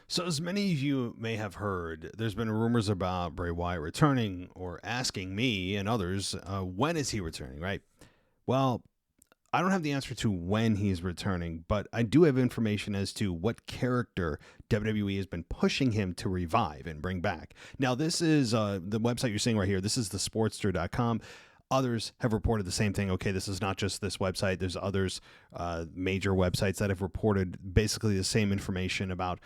So, as many of you may have heard, there's been rumors about Bray Wyatt returning or asking me and others, when is he returning, right? Well, I don't have the answer to when he's returning, but I do have information as to what character WWE has been pushing him to revive and bring back. Now, this is the website you're seeing right here. This is thesportster.com. Others have reported the same thing. Okay, this is not just this website. There's others, major websites that have reported basically the same information about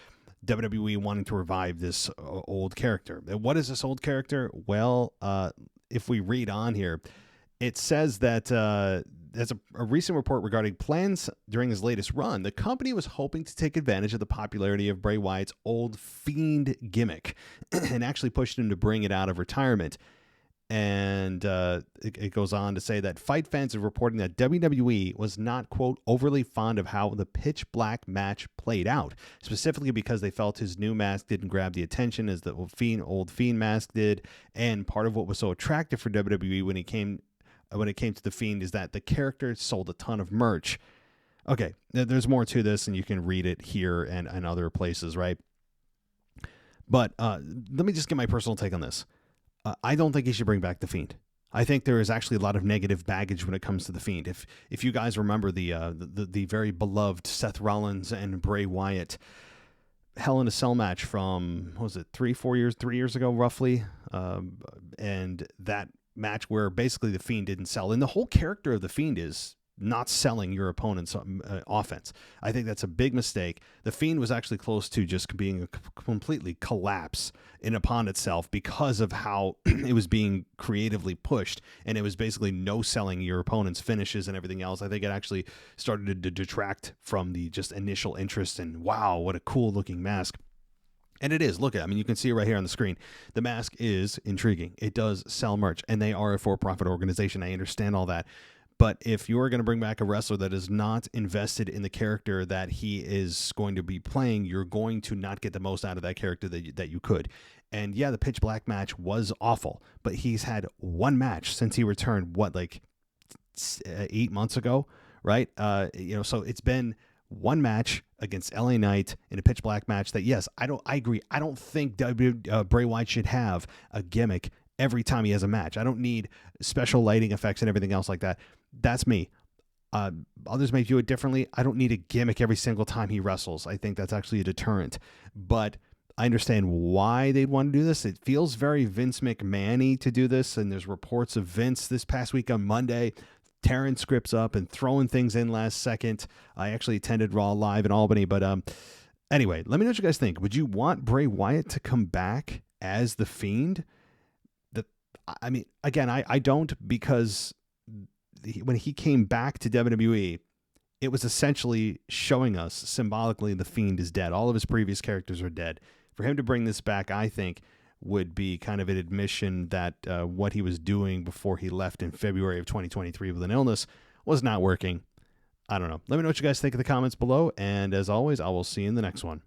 WWE wanting to revive this old character. And what is this old character? Well, if we read on here, it says that there's a recent report regarding plans during his latest run. The company was hoping to take advantage of the popularity of Bray Wyatt's old Fiend gimmick and actually pushed him to bring it out of retirement. And it goes on to say that fight fans are reporting that WWE was not, quote, overly fond of how the pitch black match played out, specifically because they felt his new mask didn't grab the attention as the old Fiend mask did. And part of what was so attractive for WWE when it came to the Fiend is that the character sold a ton of merch. Okay, there's more to this, and you can read it here and other places, right? But let me just get my personal take on this. I don't think he should bring back the Fiend. I think there is actually a lot of negative baggage when it comes to the Fiend. If you guys remember the very beloved Seth Rollins and Bray Wyatt Hell in a Cell match from, what was it, 3 years ago roughly, and that match where basically the Fiend didn't sell, and the whole character of the Fiend is not selling your opponent's offense. I think that's a big mistake. The Fiend was actually close to just being a completely collapse in upon itself because of how it was being creatively pushed, and it was basically no selling your opponent's finishes and everything else. I think it actually started to detract from the just initial interest and wow, what a cool looking mask. And it is. Look at it. I mean, you can see it right here on the screen. The mask is intriguing. It does sell merch, and they are a for-profit organization. I understand all that. But if you're going to bring back a wrestler that is not invested in the character that he is going to be playing, you're going to not get the most out of that character that you could. And yeah, the pitch black match was awful, but he's had one match since he returned, 8 months ago, right? So it's been one match against LA Knight in a pitch black match that, yes, I agree. I don't think Bray Wyatt should have a gimmick every time he has a match. I don't need special lighting effects and everything else like that. That's me. Others may view it differently. I don't need a gimmick every single time he wrestles. I think that's actually a deterrent. But I understand why they'd want to do this. It feels very Vince McMahon-y to do this, and there's reports of Vince this past week on Monday tearing scripts up and throwing things in last second. I actually attended Raw Live in Albany, but anyway, let me know what you guys think. Would you want Bray Wyatt to come back as the Fiend? I mean, again, I don't, because when he came back to WWE, it was essentially showing us symbolically the Fiend is dead. All of his previous characters are dead. For him to bring this back, I think, would be kind of an admission that what he was doing before he left in February of 2023 with an illness was not working. I don't know. Let me know what you guys think in the comments below. And as always, I will see you in the next one.